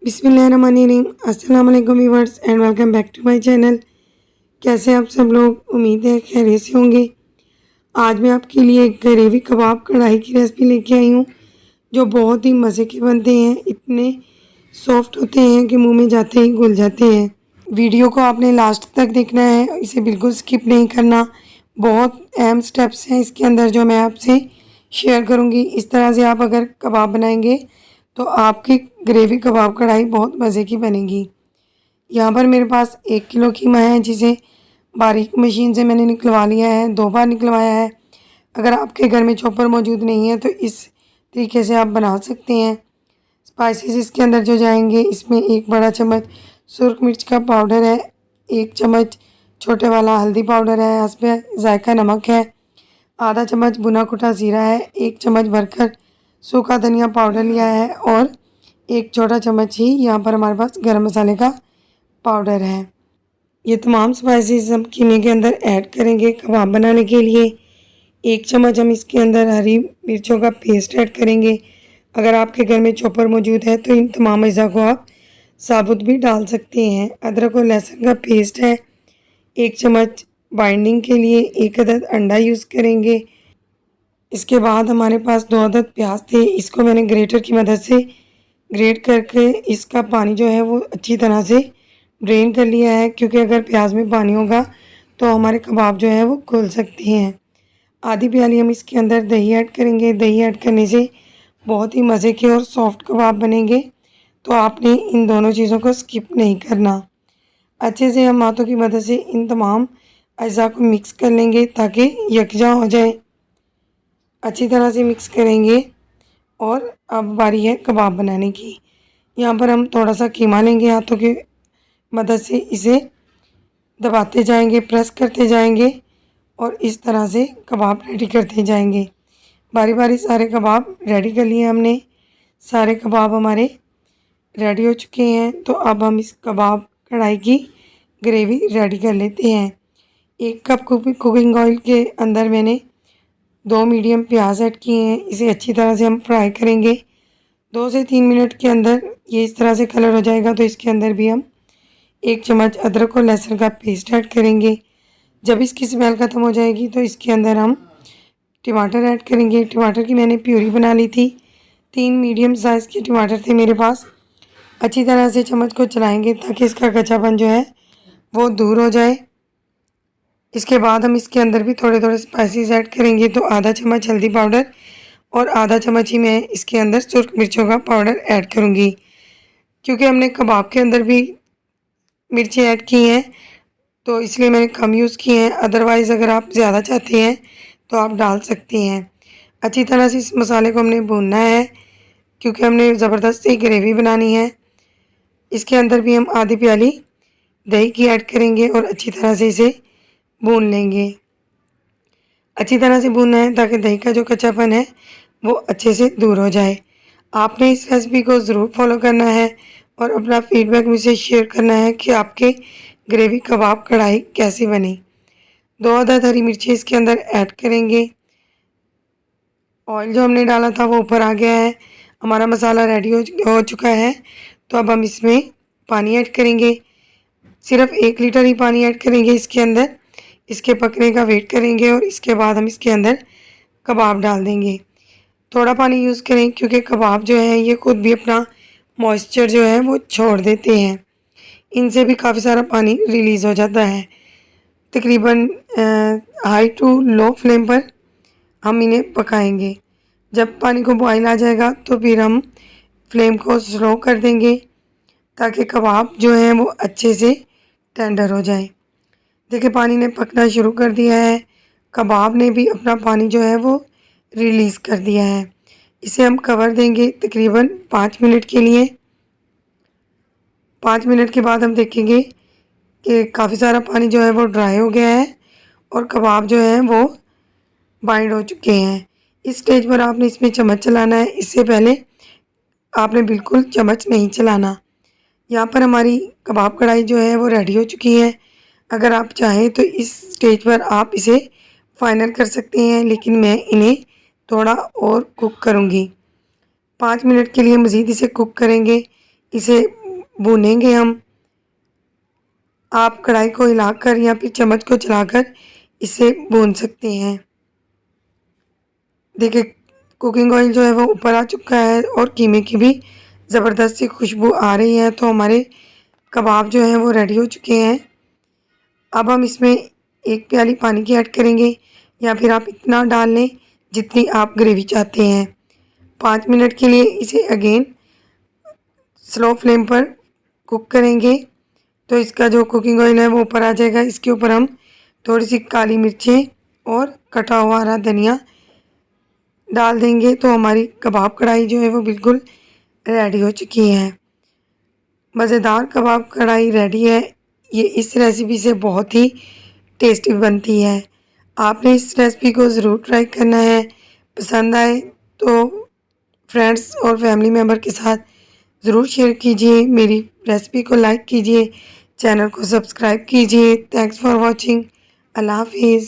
बिस्मिल्लाहिर्रहमानिर्रहीम। अस्सलाम वालेकुम viewers and welcome back to my channel. कैसे आप सब लोग? उम्मीद है खैरियत से होंगे। आज मैं आपके लिए एक ग्रेवी कबाब कढ़ाई की रेसिपी लेके आई हूँ जो बहुत ही मज़े के बनते हैं। इतने सॉफ्ट होते हैं कि मुंह में जाते ही घुल जाते हैं। वीडियो को आपने लास्ट तक देखना है, इसे बिल्कुल स्किप नहीं करना। बहुत अहम स्टेप्स हैं इसके अंदर जो मैं आपसे शेयर करूँगी। इस तरह से आप अगर कबाब बनाएंगे तो आपकी ग्रेवी कबाब कढ़ाई बहुत मज़े की बनेगी। यहाँ पर मेरे पास 1 किलो कीमा है जिसे बारीक मशीन से मैंने निकलवा लिया है, 2 बार निकलवाया है। अगर आपके घर में चॉपर मौजूद नहीं है तो इस तरीके से आप बना सकते हैं। स्पाइसेस इसके अंदर जो जाएंगे, इसमें 1 बड़ा चम्मच सुरख मिर्च का पाउडर है, 1 चम्मच छोटे वाला हल्दी पाउडर है, हस्बे जायका नमक है, आधा चम्मच भुना कुटा ज़ीरा है, 1 चम्मच भरकर सूखा धनिया पाउडर लिया है और 1 छोटा चम्मच ही यहाँ पर हमारे पास गरम मसाले का पाउडर है। ये तमाम स्पाइसेस हम कीमे के अंदर ऐड करेंगे कबाब बनाने के लिए। 1 चम्मच हम इसके अंदर हरी मिर्चों का पेस्ट ऐड करेंगे। अगर आपके घर में चॉपर मौजूद है तो इन तमाम अज़ा को आप साबुत भी डाल सकते हैं। अदरक और लहसुन का पेस्ट है। 1 चम्मच बाइंडिंग के लिए 1 अदद अंडा यूज़ करेंगे। इसके बाद हमारे पास 2 अदद प्याज थे, इसको मैंने ग्रेटर की मदद से ग्रेट करके इसका पानी जो है वो अच्छी तरह से ड्रेन कर लिया है, क्योंकि अगर प्याज में पानी होगा तो हमारे कबाब जो है वो खुल सकते हैं। आधी प्याली हम इसके अंदर दही ऐड करेंगे। दही ऐड करने से बहुत ही मज़े के और सॉफ्ट कबाब बनेंगे, तो आपने इन दोनों चीज़ों को स्किप नहीं करना। अच्छे से हम हाथों की मदद से इन तमाम अज़ा को मिक्स कर लेंगे ताकि यकजा हो जाए। अच्छी तरह से मिक्स करेंगे और अब बारी है कबाब बनाने की। यहाँ पर हम थोड़ा सा कीमा लेंगे, हाथों की मदद से इसे दबाते जाएंगे, प्रेस करते जाएंगे और इस तरह से कबाब रेडी करते जाएंगे। बारी बारी सारे कबाब रेडी कर लिए हमने। सारे कबाब हमारे रेडी हो चुके हैं, तो अब हम इस कबाब कढ़ाई की ग्रेवी रेडी कर लेते हैं। 1 कप कुकिंग ऑयल के अंदर मैंने 2 मीडियम प्याज ऐड किए हैं। इसे अच्छी तरह से हम फ्राई करेंगे। 2 से 3 मिनट के अंदर ये इस तरह से कलर हो जाएगा तो इसके अंदर भी हम 1 चम्मच अदरक और लहसुन का पेस्ट ऐड करेंगे। जब इसकी स्मेल ख़त्म हो जाएगी तो इसके अंदर हम टमाटर ऐड करेंगे। टमाटर की मैंने प्यूरी बना ली थी। 3 मीडियम साइज़ के टमाटर थे मेरे पास। अच्छी तरह से चम्मच को चलाएंगे ताकि इसका कच्चापन जो है वो दूर हो जाए। इसके बाद हम इसके अंदर भी थोड़े थोड़े स्पाइसेस ऐड करेंगे। तो आधा चम्मच हल्दी पाउडर और आधा चम्मच ही मैं इसके अंदर सुरख मिर्चों का पाउडर ऐड करूँगी, क्योंकि हमने कबाब के अंदर भी मिर्ची ऐड की हैं तो इसलिए मैंने कम यूज़ की हैं। अदरवाइज़ अगर आप ज़्यादा चाहते हैं तो आप डाल सकते हैं। अच्छी तरह से इस मसाले को हमने भूनना है, क्योंकि हमने ज़बरदस्ती ग्रेवी बनानी है। इसके अंदर भी हम आधी प्याली दही की ऐड करेंगे और अच्छी तरह से इसे भून लेंगे। अच्छी तरह से भूनना है ताकि दही का जो कच्चापन है वो अच्छे से दूर हो जाए। आपने इस रेसिपी को ज़रूर फॉलो करना है और अपना फीडबैक मुझसे शेयर करना है कि आपके ग्रेवी कबाब कढ़ाई कैसी बनी। 2 अदद हरी मिर्ची इसके अंदर ऐड करेंगे। ऑयल जो हमने डाला था वो ऊपर आ गया है। हमारा मसाला रेडी हो चुका है, तो अब हम इसमें पानी ऐड करेंगे। सिर्फ 1 लीटर ही पानी ऐड करेंगे इसके अंदर। इसके पकने का वेट करेंगे और इसके बाद हम इसके अंदर कबाब डाल देंगे। थोड़ा पानी यूज़ करें, क्योंकि कबाब जो है ये खुद भी अपना मॉइस्चर जो है वो छोड़ देते हैं। इनसे भी काफ़ी सारा पानी रिलीज़ हो जाता है। तकरीबन हाई टू लो फ्लेम पर हम इन्हें पकाएंगे। जब पानी को बॉयल आ जाएगा तो फिर हम फ्लेम को स्लो कर देंगे ताकि कबाब जो हैं वो अच्छे से टेंडर हो जाए। देखिए पानी ने पकना शुरू कर दिया है। कबाब ने भी अपना पानी जो है वो रिलीज़ कर दिया है। इसे हम कवर देंगे तकरीबन 5 मिनट के लिए। 5 मिनट के बाद हम देखेंगे कि काफ़ी सारा पानी जो है वो ड्राई हो गया है और कबाब जो हैं वो बाइंड हो चुके हैं। इस स्टेज पर आपने इसमें चम्मच चलाना है, इससे पहले आपने बिल्कुल चम्मच नहीं चलाना। यहाँ पर हमारी कबाब कढ़ाई जो है वो रेडी हो चुकी है। अगर आप चाहें तो इस स्टेज पर आप इसे फाइनल कर सकते हैं, लेकिन मैं इन्हें थोड़ा और कुक करूँगी। 5 मिनट के लिए मज़ीद इसे कुक करेंगे। इसे भूनेंगे हम। आप कढ़ाई को हिलाकर या फिर चम्मच को चलाकर इसे भून सकते हैं। देखिए कुकिंग ऑयल जो है वो ऊपर आ चुका है और कीमे की भी ज़बरदस्त सी खुशबू आ रही है। तो हमारे कबाब जो हैं वो रेडी हो चुके हैं। अब हम इसमें 1 प्याली पानी की ऐड करेंगे या फिर आप इतना डाल लें जितनी आप ग्रेवी चाहते हैं। 5 मिनट के लिए इसे अगेन स्लो फ्लेम पर कुक करेंगे। तो इसका जो कुकिंग ऑयल है वो ऊपर आ जाएगा। इसके ऊपर हम थोड़ी सी काली मिर्चें और कटा हुआ हरा धनिया डाल देंगे। तो हमारी कबाब कढ़ाई जो है वो बिल्कुल रेडी हो चुकी है। मज़ेदार कबाब कढ़ाई रेडी है। ये इस रेसिपी से बहुत ही टेस्टी बनती है। आपने इस रेसिपी को ज़रूर ट्राई करना है। पसंद आए तो फ्रेंड्स और फैमिली मेम्बर के साथ ज़रूर शेयर कीजिए। मेरी रेसिपी को लाइक कीजिए, चैनल को सब्सक्राइब कीजिए। Thanks for watching. अल्लाह हाफिज़।